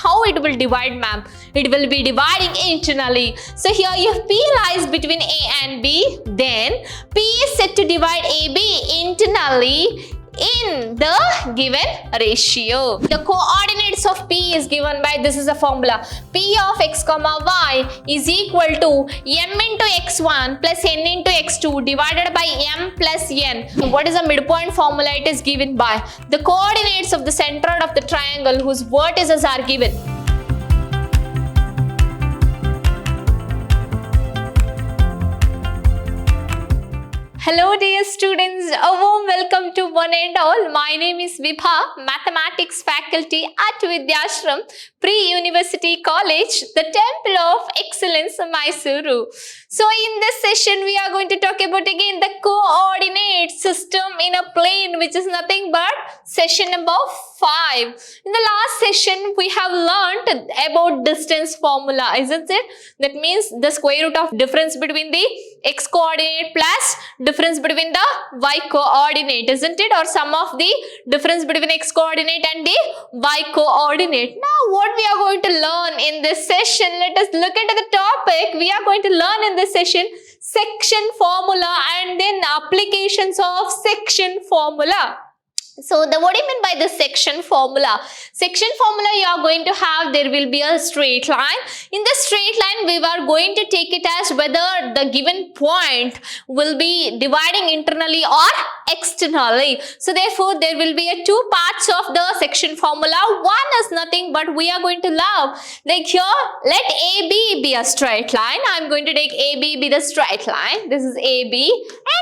how it will divide, ma'am? It will be dividing internally. So here if P lies between A and B, then P is set to divide AB internally in the given ratio. The coordinates of P is given by, this is a formula, P of x comma y is equal to m into x1 plus n into x2 divided by m plus n. What is the midpoint formula? It is given by the coordinates of the centroid of the triangle whose vertices are given. Hello dear students, a warm welcome to one and all. My name is Vibha, Mathematics faculty at Vidhyaashram Pre-University College, the Temple of Excellence, Mysuru. So in this session, we are going to talk about again the coordinate system in a plane, which is nothing but session number 5. In the last session, we have learned about distance formula, isn't it? That means the square root of difference between the x coordinate plus difference between the y coordinate, isn't it? Or sum of the difference between x coordinate and the y coordinate. Now what we are going to learn in this session, let us look into the topic. We are going to learn in this session section formula and then applications of section formula. So what do you mean by the section formula? Section formula you are going to have, there will be a straight line. In the straight line, we are going to take it as whether the given point will be dividing internally or externally. So therefore, there will be two parts of the section formula. One is nothing but we are going to love. Like here, let AB be a straight line. I am going to take AB be the straight line. This is AB.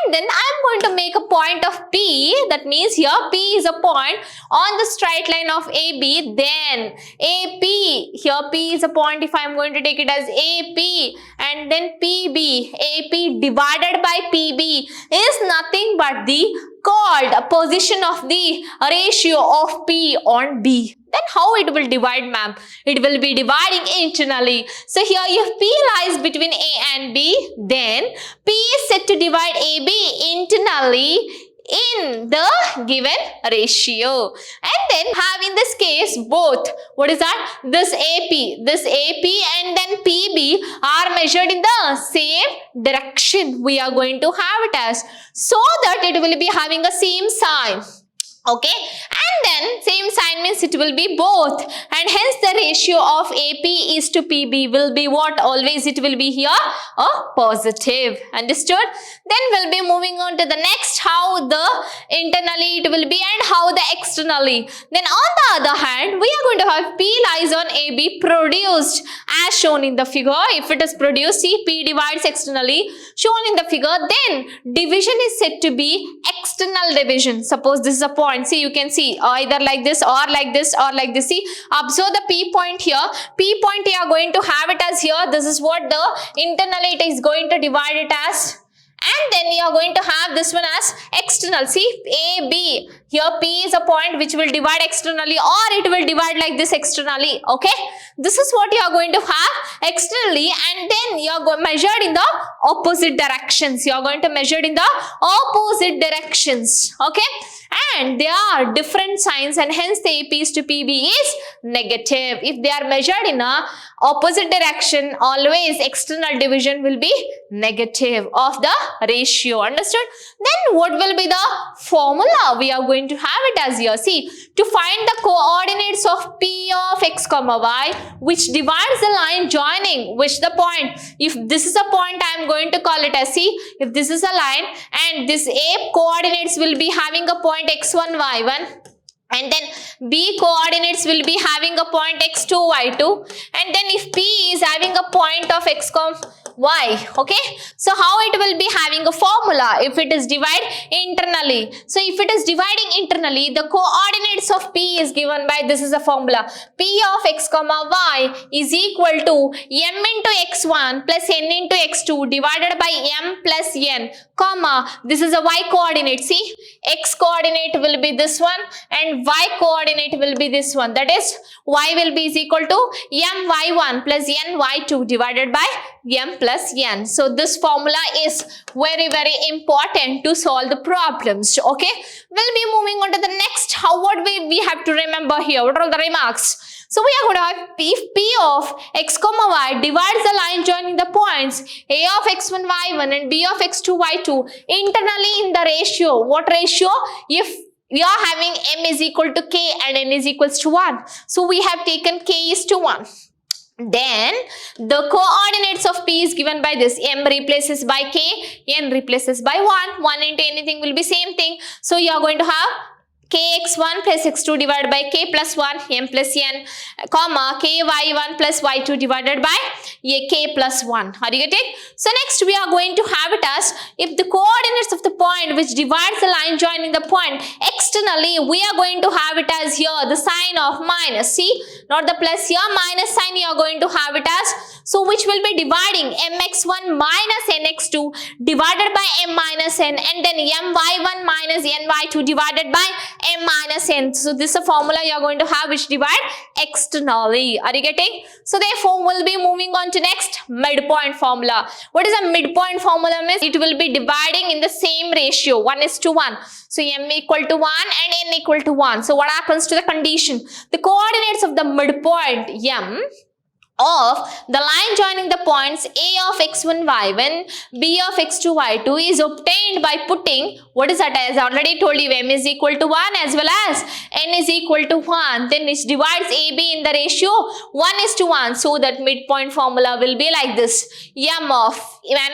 And then I am going to make a point of P. That means here P is a point on the straight line of AB, then AP, here P is a point if I am going to take it as AP, and then PB, AP divided by PB is nothing but the called position of the ratio of P on B. Then how it will divide, ma'am? It will be dividing internally. So here if P lies between A and B, then P is set to divide AB internally in the given ratio. And then have in this case both, what is that? This AP and then PB are measured in the same direction. We are going to have it as, so that it will be having a same sign. Okay, and then same sign means it will be both, and hence the ratio of AP is to PB will be what? Always it will be here a positive. Understood? Then we'll be moving on to the next, how the internally it will be and how the externally. Then on the other hand, we are going to have P lies on AB produced as shown in the figure. If it is produced, see P divides externally shown in the figure, then division is said to be external division. Suppose this is a point. See, you can see either like this or like this or like this. See, observe the P point here. P point you are going to have it as here. This is what the internally it is going to divide it as. And then you are going to have this one as external. See, A, B. Here P is a point which will divide externally or it will divide like this externally. Okay. This is what you are going to have externally, and then you are measured in the opposite directions. You are going to measure in the opposite directions. Okay. And they are different signs, and hence the AP's to PB is negative. If they are measured in a opposite direction, always external division will be negative of the ratio. Understood? Then what will be the formula? We are going to have it as here. See, to find the coordinates of P of x comma y, which divides the line joining which the point. If this is a point, I am going to call it as, see, if this is a line and this A coordinates will be having a point x1, y1, and then B coordinates will be having a point x2, y2, and then if P is having a point of x comma y. Okay, so how it will be having a formula if it is divided internally? So if it is dividing internally, the coordinates of P is given by, this is a formula, P of x comma y is equal to m into x1 plus n into x2 divided by m plus n, comma, this is a y coordinate. See, x coordinate will be this one and y coordinate will be this one. That is, y will be is equal to m y1 plus n y2 divided by m plus n. So this formula is very important to solve the problems. Okay, we'll be moving on to the next. What we have to remember here? What are the remarks? So we are going to have if P of x comma y divides the line joining the points A of x1 y1 and B of x2 y2 internally in the ratio. What ratio? If we are having m is equal to k and n is equals to 1. So we have taken k is to 1. Then the coordinates of P is given by this. M replaces by k, n replaces by 1. 1 into anything will be same thing. So you are going to have kx1 plus x2 divided by k plus 1, m plus n, comma ky1 plus y2 divided by k plus 1. Are you getting? So next we are going to have it as if the coordinates of the point which divides the line joining the point externally, we are going to have it as here the sign of minus. See, not the plus here, minus sign you are going to have it as. So which will be dividing mx1 minus nx2 divided by m minus n, and then my1 minus ny2 divided by m minus n. So this is a formula you are going to have which divide externally. Are you getting? So therefore we'll be moving on to next midpoint formula. What is a midpoint formula? Means it will be dividing in the same ratio, 1:1. So m equal to 1 and n equal to 1. So what happens to the condition? The coordinates of the midpoint m of the line joining the points A of x1 y1, B of x2 y2 is obtained by putting, what is that? As I already told you, m is equal to 1 as well as n is equal to 1. Then it divides AB in the ratio 1:1. So that midpoint formula will be like this. M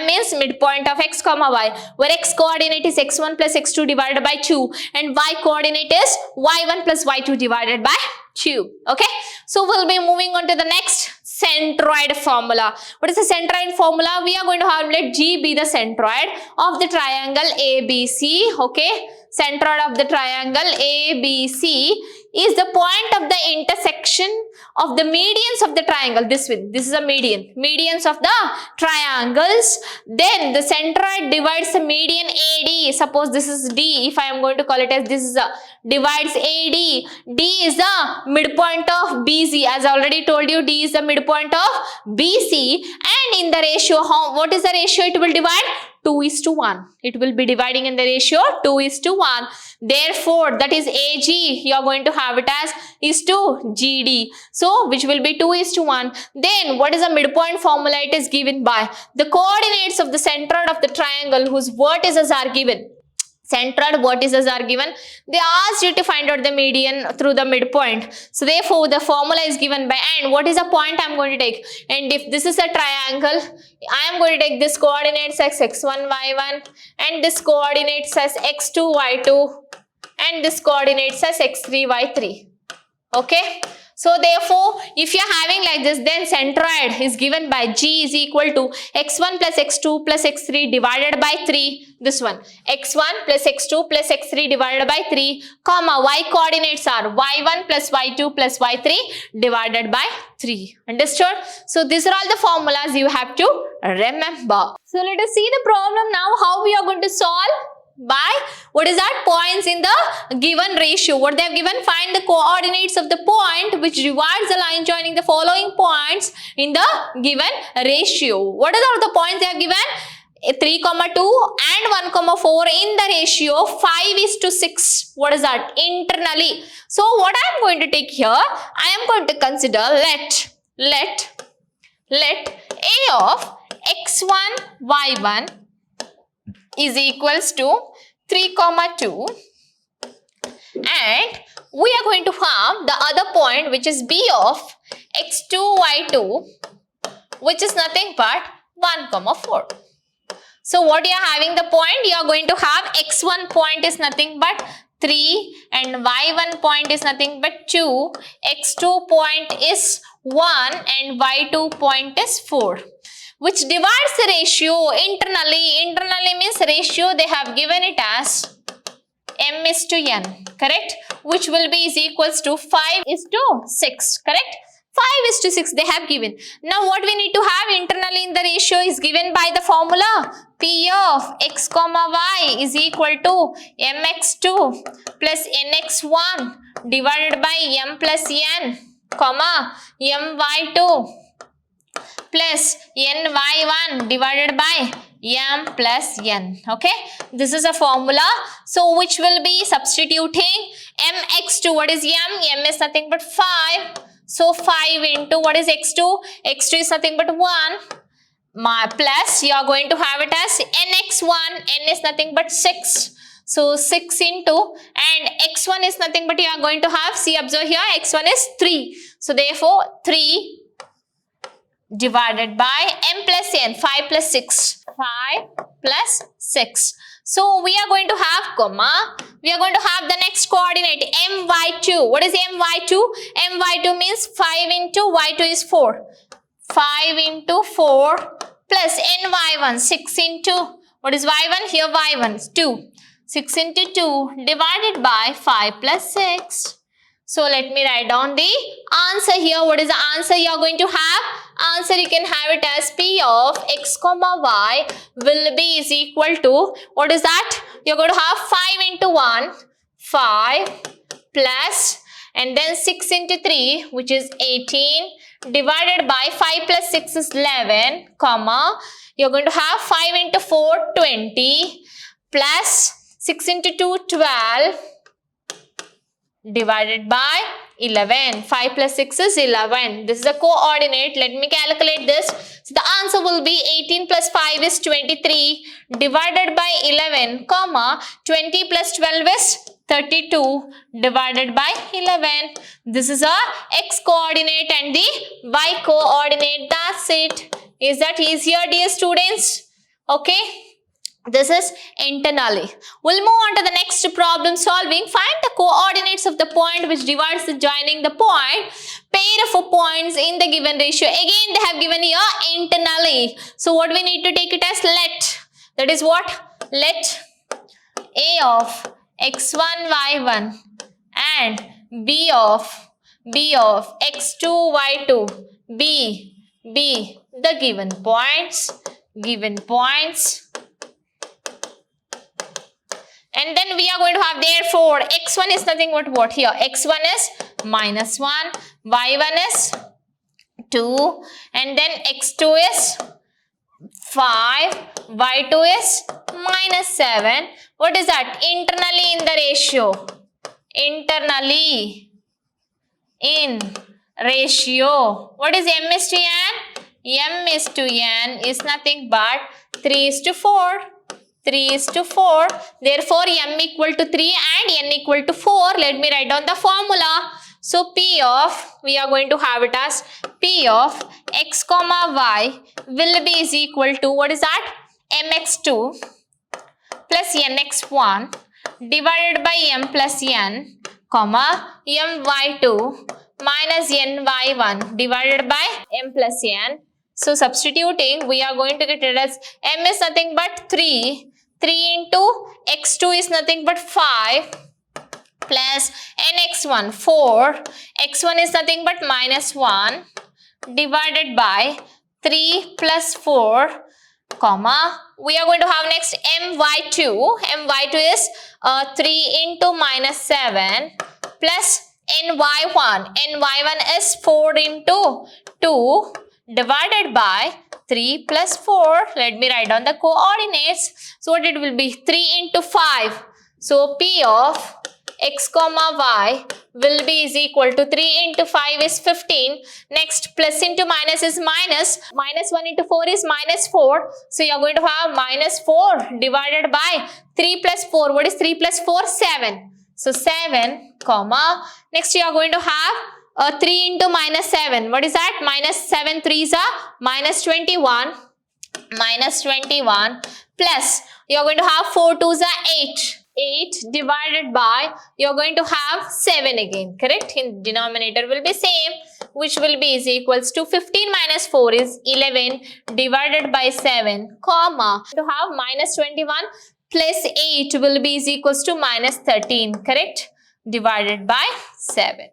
means midpoint of x comma y, where x coordinate is x1 plus x2 divided by 2 and y coordinate is y1 plus y2 divided by 2. Okay. So we'll be moving on to the next centroid formula. What is the centroid formula? We are going to have, let G be the centroid of the triangle ABC. Okay. Centroid of the triangle ABC is the point of the intersection of the medians of the triangle. This is a median. Medians of the triangles. Then the centroid divides the median AD. Suppose this is D. If I am going to call it as this is a divides AD. D is the midpoint of BC. As I already told you, D is the midpoint of BC. And in the ratio, what is the ratio it will divide? 2:1. It will be dividing in the ratio 2:1. Therefore, that is AG. You are going to have it as is to GD. So, which will be 2:1. Then, what is the midpoint formula? It is given by the coordinates of the centroid of the triangle whose vertices are given. Centroid vertices are given. They asked you to find out the median through the midpoint. So therefore the formula is given by, and what is the point I am going to take? And if this is a triangle, I am going to take this coordinates as x1 y1 and this coordinates as x2 y2 and this coordinates as x3 y3. Okay. So therefore, if you are having like this, then centroid is given by G is equal to x1 plus x2 plus x3 divided by 3. This one, x1 plus x2 plus x3 divided by 3, comma, y coordinates are y1 plus y2 plus y3 divided by 3. Understood? So these are all the formulas you have to remember. So let us see the problem now, how we are going to solve. By what is that? Points in the given ratio. What they have given? Find the coordinates of the point which divides the line joining the following points in the given ratio. What are the points they have given? 3, 2 and 1, 4 in the ratio 5:6. What is that? Internally. So what I am going to take here, I am going to consider let A of x1 y1 is equals to 3, 2 and we are going to have the other point which is B of x2 y2 which is nothing but 1, 4. So what you are having the point, you are going to have x1 point is nothing but 3 and y1 point is nothing but 2, x2 point is 1 and y2 point is 4. Which divides the ratio internally. Internally means ratio they have given it as m:n, correct? Which will be is equals to 5:6, correct? 5:6 they have given. Now what we need to have internally in the ratio is given by the formula P of x comma y is equal to mx2 plus nx1 divided by m plus n, comma my2 plus ny1 divided by m plus n. Okay, this is a formula. So which will be substituting mx2. What is m? M is nothing but 5. So 5 into what is x2? x2 is nothing but 1. Plus you are going to have it as nx1. N is nothing but 6. So 6 into, and x1 is nothing but you are going to have, see, observe here, x1 is 3. So therefore 3 divided by m plus n, 5 plus 6. 5 plus 6. So we are going to have comma. We are going to have the next coordinate my2. What is my2? My2 means 5 into y2 is 4. 5 into 4 plus ny1, 6 into, what is y1? Here y1 is 2. 6 into 2 divided by 5 plus 6. So let me write down the answer here. What is the answer you are going to have? Answer you can have it as P of x comma y will be is equal to, what is that? You are going to have 5 into 1, 5 plus, and then 6 into 3, which is 18, divided by 5 plus 6 is 11, comma, you are going to have 5 into 4, 20, plus 6 into 2, 12, divided by 11. 5 plus 6 is 11. This is the coordinate. Let me calculate this. So the answer will be 18 plus 5 is 23, divided by 11, comma, 20 plus 12 is 32, divided by 11. This is our x coordinate and the y coordinate. That's it. Is that easier, dear students? Okay. This is internally. We'll move on to the next problem solving. Find the coordinates of the point which divides the joining the point pair of points in the given ratio. Again, they have given here internally. So what we need to take it as let. That is what? Let A of x1, y1 and B of x2, y2 be the given points. And then we are going to have, therefore, x1 is nothing but what here? x1 is minus 1, y1 is 2, and then x2 is 5, y2 is minus 7. What is that? Internally in the ratio. Internally in ratio. What is m is to n? M is to n is nothing but 3 is to 4. 3 is to 4. Therefore, m equal to 3 and n equal to 4. Let me write down the formula. So, P of, we are going to have it as P of x comma y will be is equal to, what is that? mx2 plus nx1 divided by m plus n, comma, my2 minus ny1 divided by m plus n. So, substituting, we are going to get it as m is nothing but 3. 3 into x2 is nothing but 5 plus nx1 4. x1 is nothing but minus 1 divided by 3 plus 4, comma. We are going to have next my2. my2 is 3 into minus 7 plus ny1. ny1 is 4 into 2 divided by 3 plus 4. Let me write down the coordinates. So what it will be? 3 into 5. So P of x comma y will be is equal to 3 into 5 is 15. Next, plus into minus is minus. Minus 1 into 4 is minus 4. So you are going to have minus 4 divided by 3 plus 4. What is 3 plus 4? 7. So 7, comma. Next you are going to have 3 into minus 7. What is that? Minus 7 3s are minus 21. Minus 21 plus you are going to have 4 2s are 8. 8 divided by, you are going to have 7 again, correct? In denominator will be same, which will be is equals to 15 minus 4 is 11 divided by 7, comma. To have minus 21 plus 8 will be is equals to minus 13, correct? Divided by 7.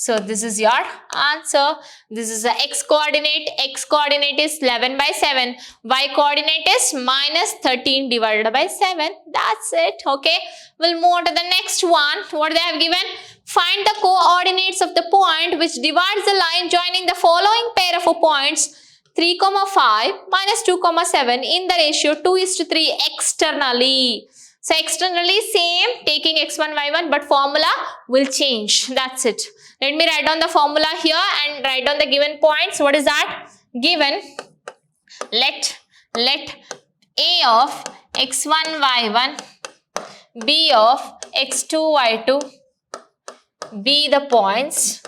So this is your answer. This is the x coordinate. X coordinate is 11 by 7. Y coordinate is minus 13 divided by 7. That's it. Okay. We'll move on to the next one. What they have given? Find the coordinates of the point which divides the line joining the following pair of points 3, 5 minus 2, 7 in the ratio 2:3 externally. So externally same, taking x1, y1, but formula will change. That's it. Let me write down the formula here and write down the given points. What is that? Given, let A of x1 y1 B of x2 y2 be the points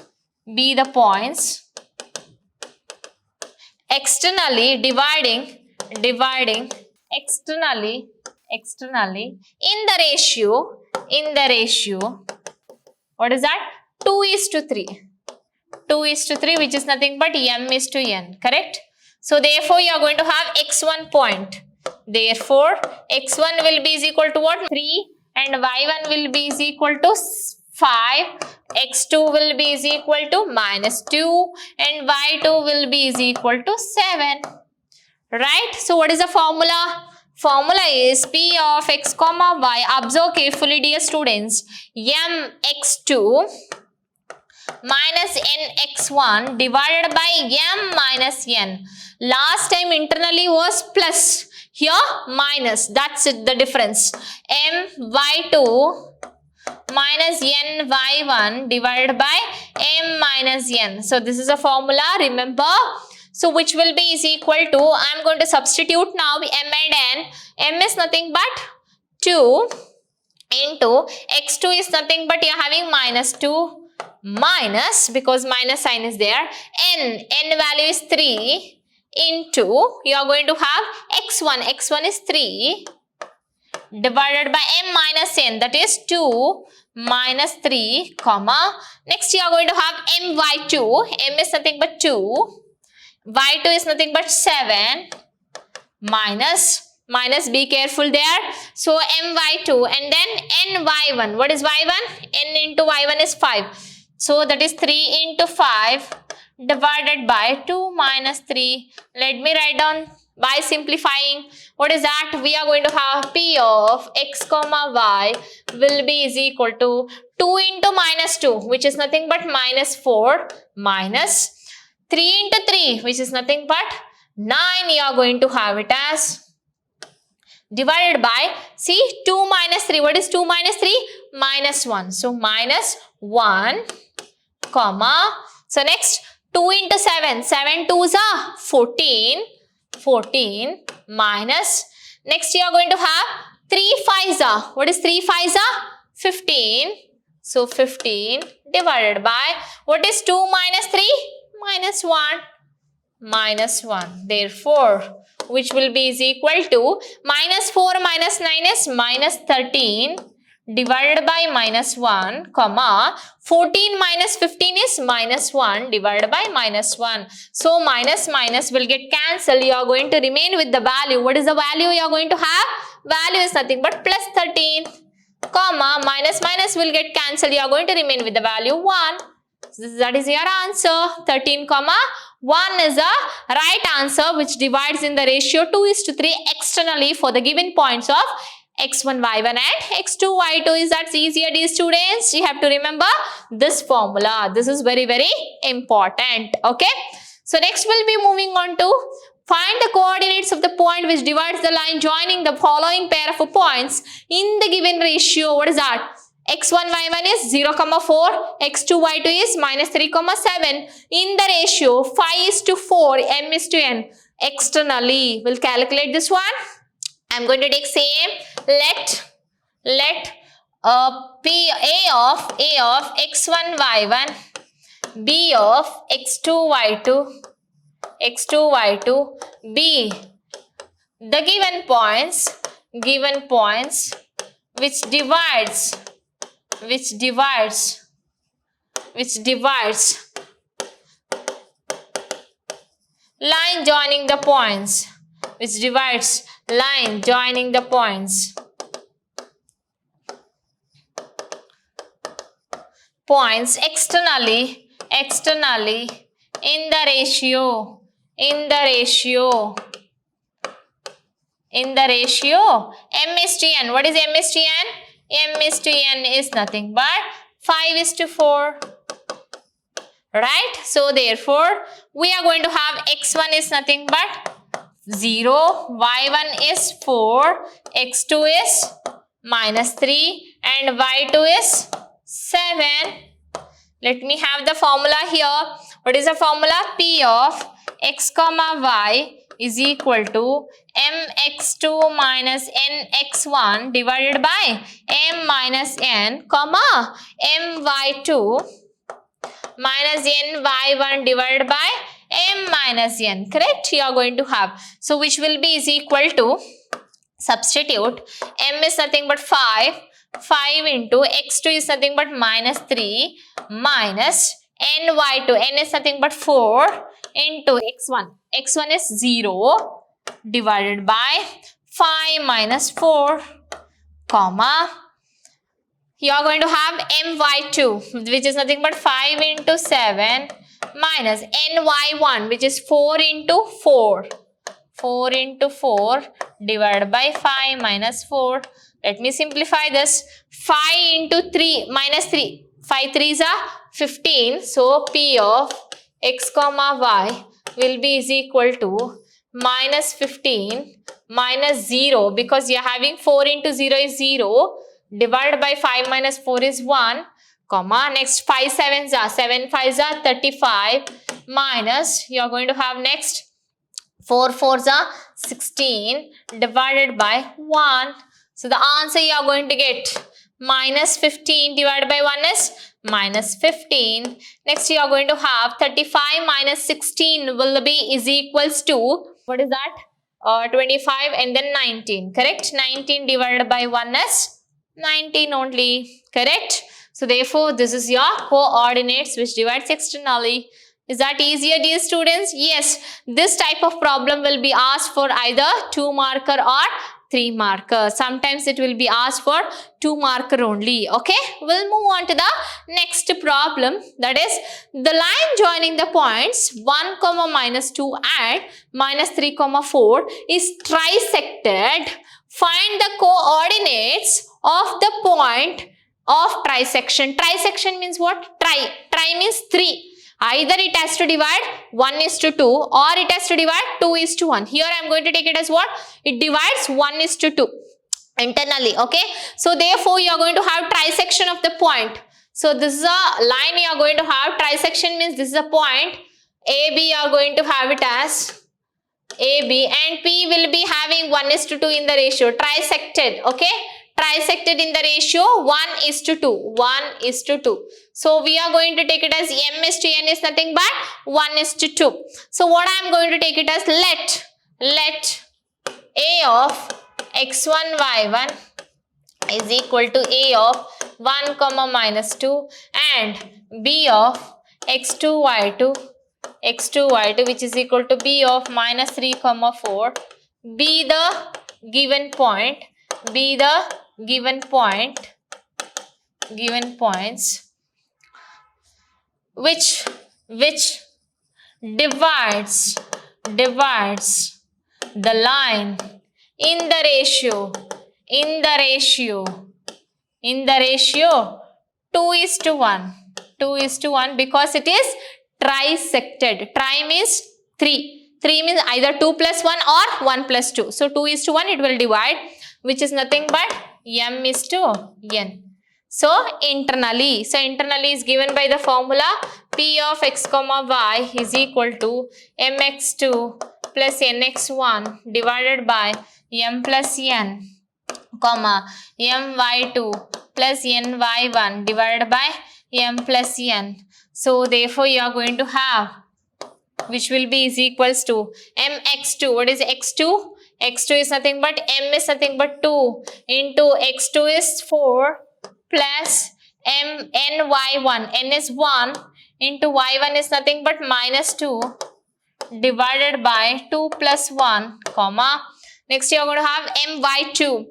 externally dividing externally in the ratio what is that? 2:3, which is nothing but m:n, correct? So therefore you are going to have x1 point. Therefore x1 will be is equal to what? 3 and y1 will be is equal to 5, x2 will be is equal to -2 and y2 will be is equal to 7. Right? So what is the formula? Formula is P of x comma y. Observe carefully, dear students. mx2 minus nx1 divided by m minus n. Last time internally was plus. Here minus. That's it, the difference. my2 minus n y1 divided by m minus n. So this is a formula, remember. So which will be is equal to, I am going to substitute now m and n. M is nothing but 2 into x2 is nothing but you are having -2 minus, because minus sign is there, n value is 3 into, you are going to have x1 is 3 divided by m minus n, that is 2 minus 3 comma, next you are going to have my2, m is nothing but 2, y2 is nothing but 7 minus, be careful there, so my2 and then ny1, what is y1? n into y1 is 5, so that is 3 into 5 divided by 2 minus 3. Let me write down by simplifying. What is that? We are going to have P of x comma y will be is equal to 2 into -2, which is nothing but -4 minus 3 into 3, which is nothing but 9. You are going to have it as divided by, see, 2 minus 3. What is 2 minus 3? -1. So -1 comma. So next 2 into 7. 7 2s are 14 minus. Next you are going to have 3 5s are. What is 3 5s are? 15. So 15 divided by, what is 2 minus 3? -1. Therefore, which will be is equal to -4 minus 9 is -13 divided by -1 comma 14 minus 15 is -1 divided by -1. So minus will get cancelled. You are going to remain with the value. What is the value you are going to have? Value is nothing but plus 13 comma minus will get cancelled. You are going to remain with the value 1. That is your answer. 13 comma 1 is the right answer, which divides in the ratio 2:3 externally for the given points of x1 y1 and x2 y2. Is that easier, dear students? You have to remember this formula. This is very important. Okay. So next we'll be moving on to find the coordinates of the point which divides the line joining the following pair of points in the given ratio. What is that? x1 y1 is 0,4, x2 y2 is -3,7 in the ratio 5:4, m:n. Externally, we'll calculate this one. I'm going to take same. Let P A of x1 y1 B of x2 y2 be the given points which divides line joining the points, points externally in the ratio m:n. What is m:n? m:n is nothing but 5:4. Right? So therefore, we are going to have x1 is nothing but 0, y1 is 4, x2 is -3 and y2 is 7. Let me have the formula here. What is the formula? P of x comma y is equal to mx2 minus nx1 divided by m minus n comma my2 minus ny1 divided by m minus n. Correct? You are going to have. So which will be is equal to, substitute, m is nothing but 5 into x2 is nothing but minus 3 minus ny2, n is nothing but 4 into x1 is 0 divided by 5 minus 4 comma, you are going to have my2 which is nothing but 5 into 7 minus ny1 which is 4 into 4 divided by 5 minus 4. Let me simplify this. 5 into 3 minus 3. 5 3s are 15. So P of x comma y will be is equal to minus 15 minus 0 because you are having 4 into 0 is 0 divided by 5 minus 4 is 1 comma, next 5 7s are 7 5s are 35 minus, you are going to have next 4 4s are 16 divided by 1. So the answer you are going to get minus 15 divided by 1 is minus 15. Next you are going to have 35 minus 16 will be is equals to, what is that? 25 and then 19. Correct? 19 divided by 1 is 19 only. Correct? So therefore this is your coordinates which divides externally. Is that easier, dear students? Yes, this type of problem will be asked for either 2 marker or 3 marker. Sometimes it will be asked for 2 marker only. Okay, we'll move on to the next problem. That is, the line joining the points 1 comma minus 2 and minus 3 comma 4 is trisected. Find the coordinates of the point of trisection. Trisection means what? Tri means 3. Either it has to divide 1 is to 2 or it has to divide 2 is to 1. Here I am going to take it as what? It divides 1 is to 2 internally. Okay. So therefore you are going to have trisection of the point. So this is a line you are going to have. Trisection means this is a point. AB you are going to have it as AB and P will be having 1 is to 2 in the ratio. Trisected. Okay. Trisected in the ratio 1 is to 2. 1 is to 2. So we are going to take it as m is to n is nothing but 1 is to 2. So what I am going to take it as, let a of x1 y1 is equal to a of 1 comma minus 2 and b of x2 y2 which is equal to b of minus 3 comma 4 be the given point, given points which divides the line in the ratio 2 is to 1 because it is trisected. Tri means 3 means either 2 plus 1 or 1 plus 2. So 2 is to 1 it will divide, which is nothing but m is to n. So internally is given by the formula P of x comma y is equal to mx2 plus nx1 divided by m plus n comma my2 plus ny1 divided by m plus n. So therefore you are going to have, which will be is equals to mx2. What is x2? x2 is nothing but m is nothing but 2 into x2 is 4 plus ny1, n is 1 into y1 is nothing but minus 2 divided by 2 plus 1 comma. Next you are going to have my2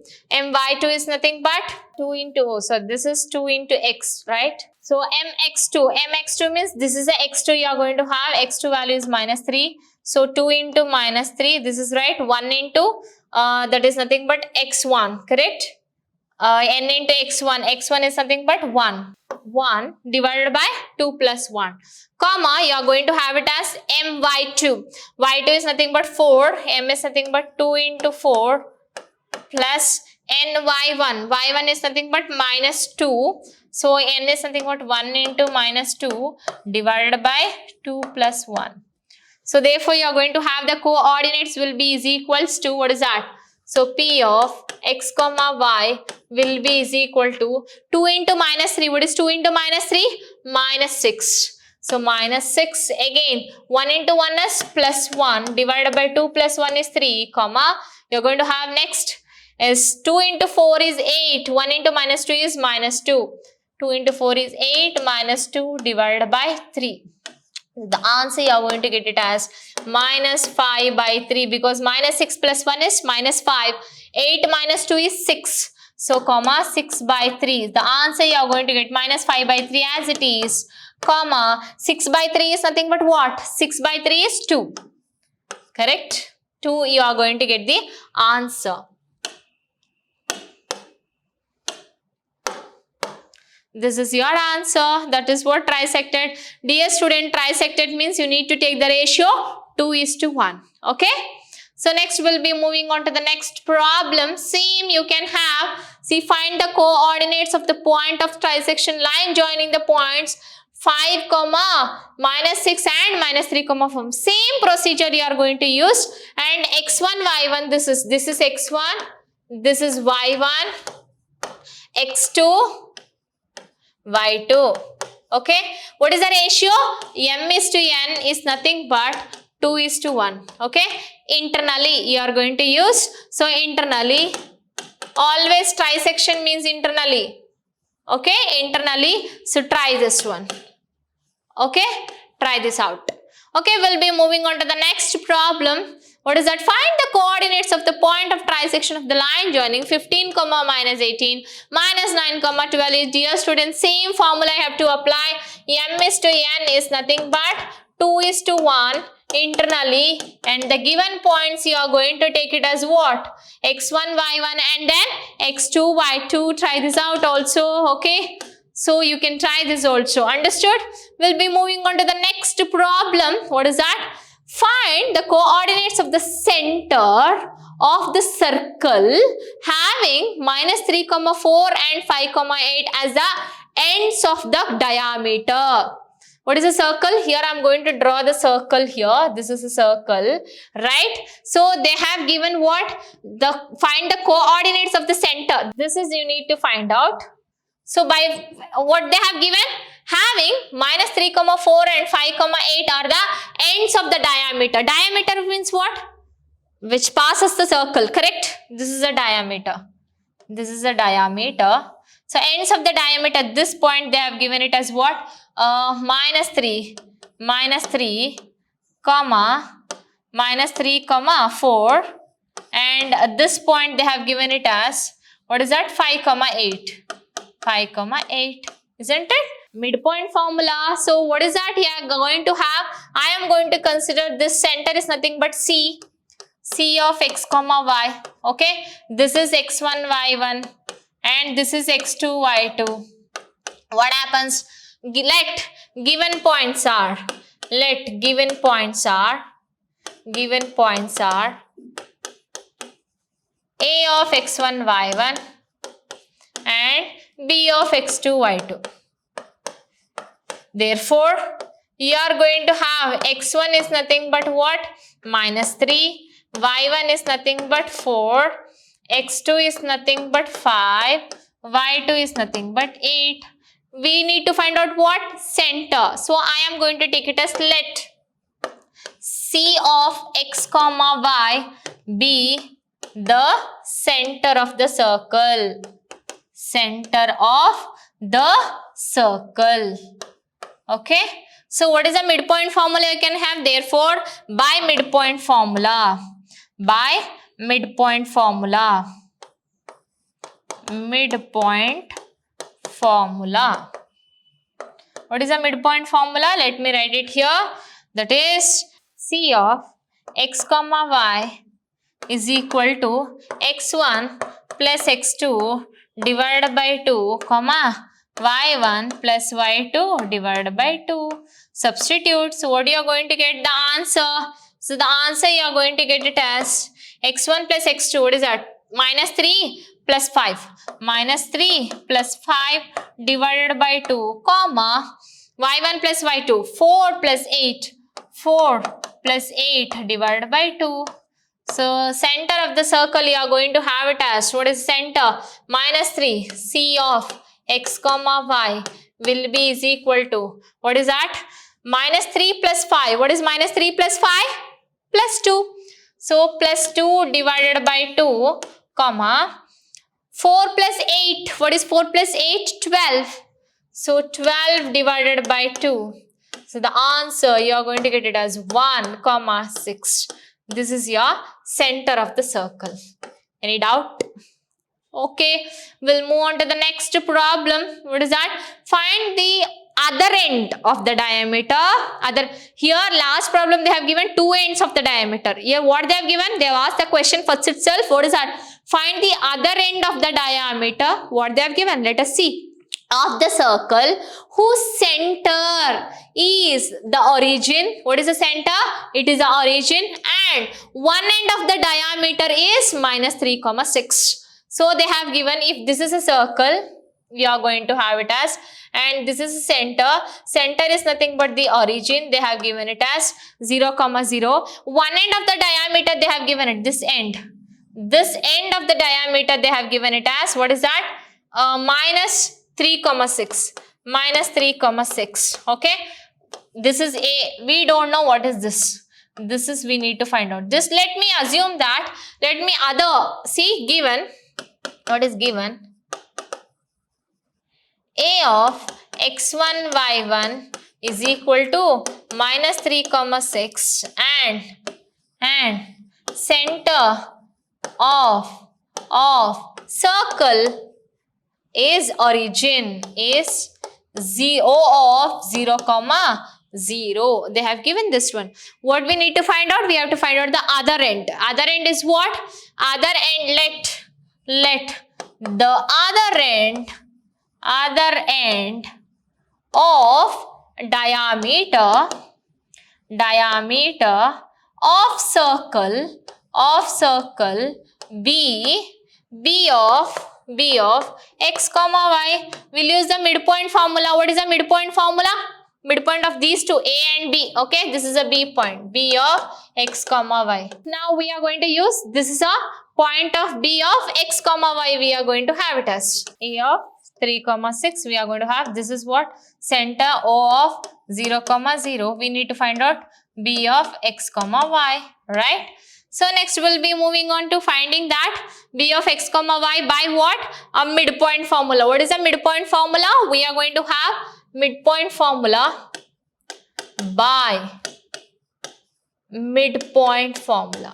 is nothing but 2 into, so this is 2 into x, right? So mx2 means this is the x2 you are going to have, x2 value is minus 3. So 2 into minus 3, this is right, 1 into, that is nothing but x1, correct? N into x1 is nothing but 1 divided by 2 plus 1, comma, you are going to have it as my2. y2 is nothing but 4, m is nothing but 2 into 4 plus n y1. y1 is nothing but minus 2. So n is nothing but 1 into minus 2 divided by 2 plus 1. So therefore you are going to have the coordinates will be is equals to, what is that? So p of x comma y will be is equal to 2 into minus 3. What is 2 into minus 3? Minus 6. So minus 6 again. 1 into 1 is plus 1 divided by 2 plus 1 is 3, comma. You're going to have next is 2 into 4 is 8. 1 into minus 2 is minus 2. 2 into 4 is 8 minus 2 divided by 3. The answer you are going to get it as minus 5 by 3, because minus 6 plus 1 is minus 5. 8 minus 2 is 6. So comma 6 by 3. The answer you are going to get minus 5 by 3 as it is. Comma 6 by 3 is nothing but what? 6 by 3 is 2. Correct? 2 you are going to get the answer. This is your answer. That is what trisected. Dear student, trisected means you need to take the ratio 2:1. Okay. So next we'll be moving on to the next problem. Same you can have. See, find the coordinates of the point of trisection line joining the points 5, minus 6 and minus 3, 4. Same procedure you are going to use. And x1, y1, this is x1, this is y1, x2, y2. Okay. What is the ratio? M is to n is nothing but 2:1. Okay. Internally you are going to use. So internally, always trisection means internally. Okay. Internally. So try this one. Okay. Try this out. Okay. We'll be moving on to the next problem. What is that? Find the coordinates of the point of trisection of the line joining 15, minus 18, minus 9, 12. Dear students, same formula I have to apply. M is to n is nothing but 2:1 internally, and the given points you are going to take it as what? x1, y1 and then x2, y2. Try this out also. Okay. So you can try this also. Understood? We'll be moving on to the next problem. What is that? Find the coordinates of the center of the circle having minus 3, 4 and 5, 8 as the ends of the diameter. What is a circle? Here I am going to draw the circle here. This is a circle, right? So they have given what? Find the coordinates of the center. This is you need to find out. So by what they have given? Having minus 3, 4 and 5, 8 are the ends of the diameter. Diameter means what? Which passes the circle, correct? This is a diameter. This is a diameter. So ends of the diameter, this point they have given it as what? Minus 3, minus 3, minus 3, 4. And this point they have given it as, what is that? 5, 8. 5, 8. Isn't it? Midpoint formula. So what is that? Yeah, going to have, I am going to consider this center is nothing but C of x, y. Okay. This is x1, y1 and this is x2, y2. What happens? Let given points are A of x1, y1 and B of x2, y2. Therefore, you are going to have x1 is nothing but what? Minus 3. Y1 is nothing but 4. X2 is nothing but 5. Y2 is nothing but 8. We need to find out what? Center. So, I am going to take it as let C of x, y be the center of the circle. Center of the circle. Okay. So, what is the midpoint formula you can have? Therefore, by midpoint formula. Midpoint formula. What is the midpoint formula? Let me write it here. That is C of x, y is equal to x1 plus x2 divided by 2, y1 plus y2 divided by 2. Substitute. So, what you are going to get? The answer. So, the answer you are going to get it as x1 plus x2. What is that? Minus 3 plus 5. Minus 3 plus 5 divided by 2, comma, y1 plus y2, 4 plus 8. 4 plus 8 divided by 2. So, center of the circle you are going to have it as, what is center? Minus 3, C of x comma y will be is equal to, what is that? Minus 3 plus 5. What is minus 3 plus 5? Plus 2. So, plus 2 divided by 2, comma, 4 plus 8. What is 4 plus 8? 12. So, 12 divided by 2. So, the answer you are going to get it as 1, comma 6. This is your center of the circle. Any doubt? Okay, we'll move on to the next problem. What is that? Find the other end of the diameter. Here last problem they have given two ends of the diameter. Here what they have given? They have asked the question first itself. What is that? Find the other end of the diameter. What they have given? Let us see. Of the circle whose center is the origin. What is the center? It is the origin, and one end of the diameter is minus 3, 6. So they have given, if this is a circle, we are going to have it as, and this is a center. Center is nothing but the origin. They have given it as 0, 0. One end of the diameter they have given it, this end. This end of the diameter they have given it as, what is that? Minus 3, 6. Minus 3, 6. Okay. This is A. We don't know what is this. This is we need to find out. Just let me assume that. Let me see given. What is given? A of x1, y1 is equal to minus 3, 6 and center of circle is origin is O of 0, 0. They have given this one. What we need to find out? We have to find out the other end. Other end is what? Other end, let the other end of diameter of circle be of x comma y. We'll use the midpoint formula. What is the midpoint formula? Midpoint of these two, A and B. Okay, this is a B point. B of x comma y. Now we are going to use, this is a point of B of x comma y. We are going to have it as A of 3, 6. We are going to have, this is what? Center O of 0, 0. We need to find out B of x comma y. Right? So next we'll be moving on to finding that B of x comma y by what? A midpoint formula. What is a midpoint formula? We are going to have midpoint formula by midpoint formula.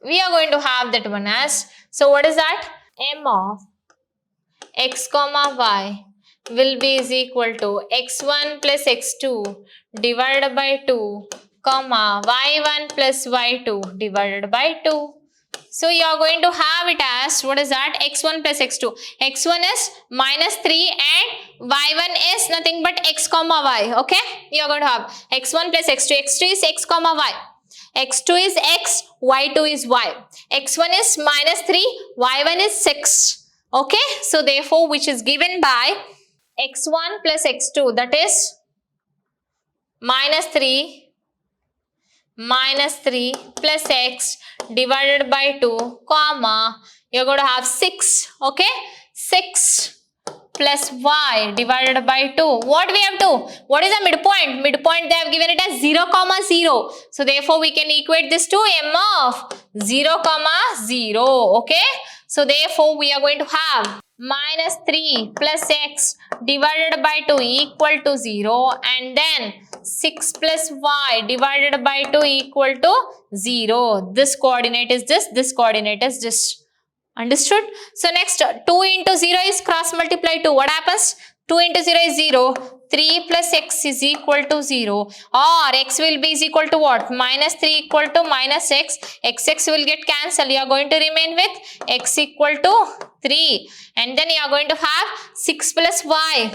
We are going to have that one as, so what is that? M of x comma y will be is equal to x1 plus x2 divided by 2, comma, y1 plus y2 divided by 2. So you are going to have it as, what is that? X1 plus x2. X1 is minus 3 and y1 is nothing but x comma y. Okay? You are going to have x1 plus x2. x2 is x comma y. x2 is x, y2 is y. x1 is minus 3, y1 is 6. Okay? So therefore, which is given by x1 plus x2, that is minus 3 plus x divided by 2, comma, you're going to have 6, okay? 6 plus y divided by 2. What we have to? What is the midpoint? Midpoint they have given it as 0, 0. So therefore, we can equate this to m of 0, 0, okay? So therefore, we are going to have minus 3 plus x divided by 2 equal to 0, and then 6 plus y divided by 2 equal to 0. This coordinate is this coordinate is this. Understood? So next, 2 into 0 is cross multiply 2. What happens? 2 into 0 is 0. 3 plus x is equal to 0. Or x will be is equal to what? Minus 3 equal to minus x. X will get cancelled. You are going to remain with x equal to 3. And then you are going to have 6 plus y.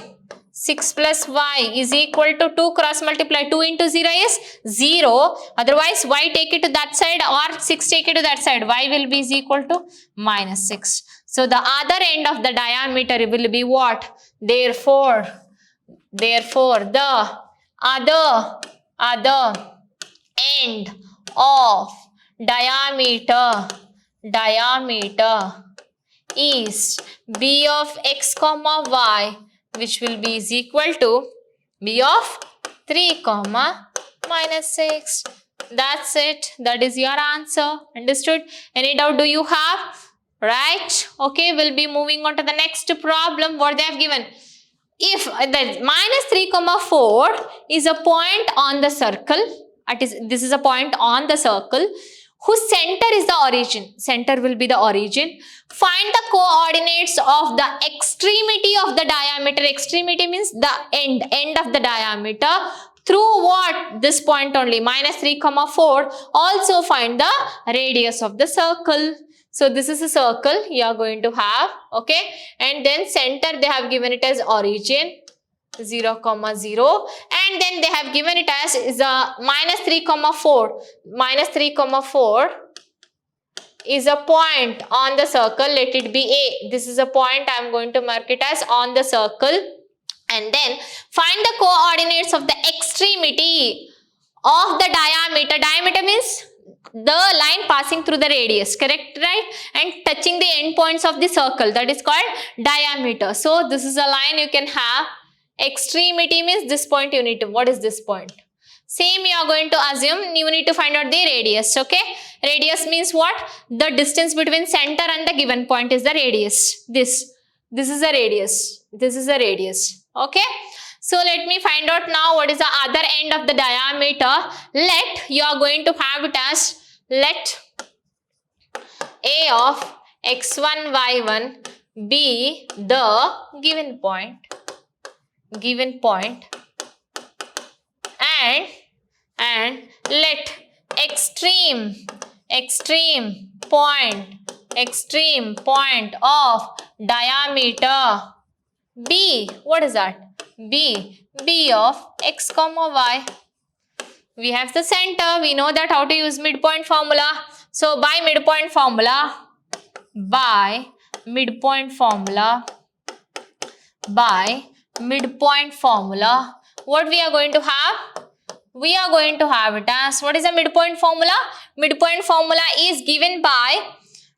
6 plus y is equal to 2 cross multiply. 2 into 0 is 0. Otherwise, y take it to that side or 6 take it to that side. Y will be is equal to minus 6. So, the other end of the diameter will be what? Therefore, the other end of diameter is b of x comma y, which will be is equal to b of 3 comma minus 6. That's it. That is your answer. Understood? Any doubt do you have? Right? Okay, we'll be moving on to the next problem. What they have given. If the minus 3 comma 4 is a point on the circle, this is a point on the circle whose center is the origin. Center will be the origin. Find the coordinates of the extremity of the diameter. Extremity means the end of the diameter. Through what? This point only, minus 3 comma 4. Also find the radius of the circle. So this is a circle you are going to have, okay, and then center they have given it as origin 0 comma 0, and then they have given it as is a minus 3 comma 4. Minus 3 comma 4 is a point on the circle. Let it be A. This is a point I am going to mark it as on the circle, and then find the coordinates of the extremity of the diameter. Diameter means the line passing through the radius, correct, right, and touching the endpoints of the circle, that is called diameter. So this is a line you can have. Extremity means this point you need to, what is this point? Same you are going to assume, you need to find out the radius, okay. Radius means what? The distance between center and the given point is the radius. This is a radius, this is a radius, okay. So let me find out now what is the other end of the diameter. Let, you are going to have it as, let A of x1, y1 be the given point, and let extreme point of diameter be, what is that? B of x comma y. We have the center. We know that how to use midpoint formula. So by midpoint formula, what we are going to have? We are going to have it as, what is the midpoint formula? Midpoint formula is given by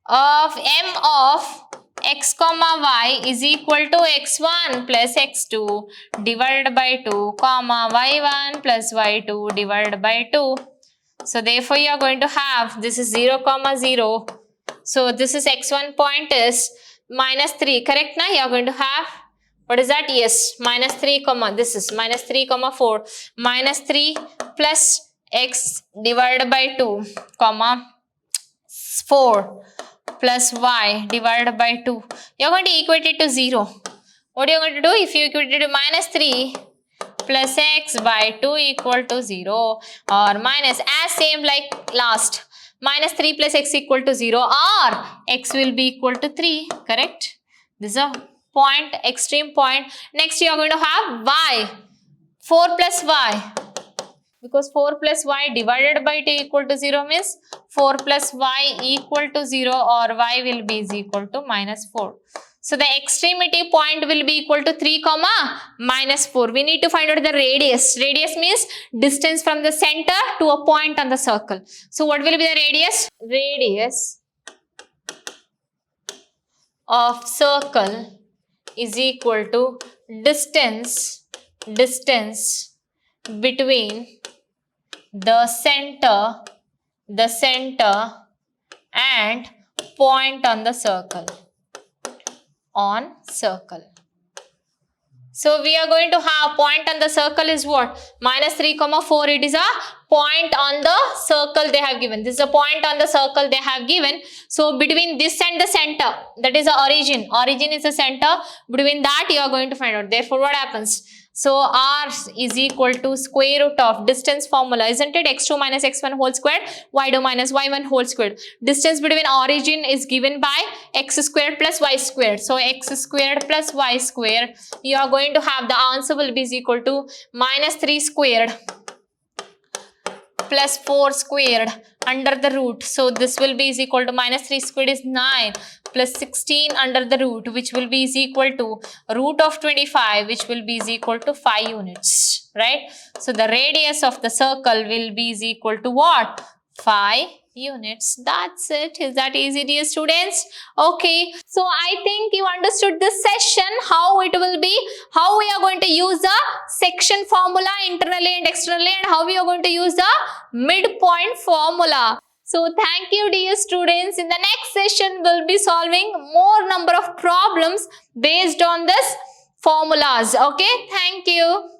of m of x comma y is equal to x1 plus x2 divided by 2 comma y1 plus y2 divided by 2. So therefore you are going to have, this is 0 comma 0. So this is x1 point is minus 3, correct now? You are going to have, what is that? Yes, minus 3 comma, this is minus 3 comma 4. Minus 3 plus x divided by 2 comma 4 plus y divided by 2. You are going to equate it to 0. What are you going to do? If you equate it to minus 3 plus x by 2 equal to 0, or minus, as same like last, minus 3 plus x equal to 0, or x will be equal to 3, correct? This is a point, extreme point. Next you are going to have y, 4 plus y. Because 4 plus y divided by 2 equal to 0 means 4 plus y equal to 0, or y will be is equal to minus 4. So the extremity point will be equal to 3 comma minus 4. We need to find out the radius. Radius means distance from the center to a point on the circle. So what will be the radius? Radius of circle is equal to distance between the center and point on the circle. So we are going to have point on the circle is what? Minus 3 comma 4. It is a point on the circle they have given. This is a point on the circle they have given. So between this and the center, that is the origin. Origin is the center. Between that you are going to find out. Therefore what happens? So r is equal to square root of distance formula, isn't it? x2 minus x1 whole squared, y2 minus y1 whole squared. Distance between origin is given by x squared plus y squared. So x squared plus y squared, you are going to have the answer will be is equal to minus 3 squared plus 4 squared under the root. So this will be is equal to minus 3 squared is 9 plus 16 under the root, which will be is equal to root of 25, which will be is equal to 5 units, right? So the radius of the circle will be is equal to what? 5 units. That's it. Is that easy, dear students? Okay. So I think you understood this session, how it will be, how we are going to use the section formula internally and externally, and how we are going to use the midpoint formula. So thank you, dear students. In the next session, we'll be solving more number of problems based on this formulas. Okay. Thank you.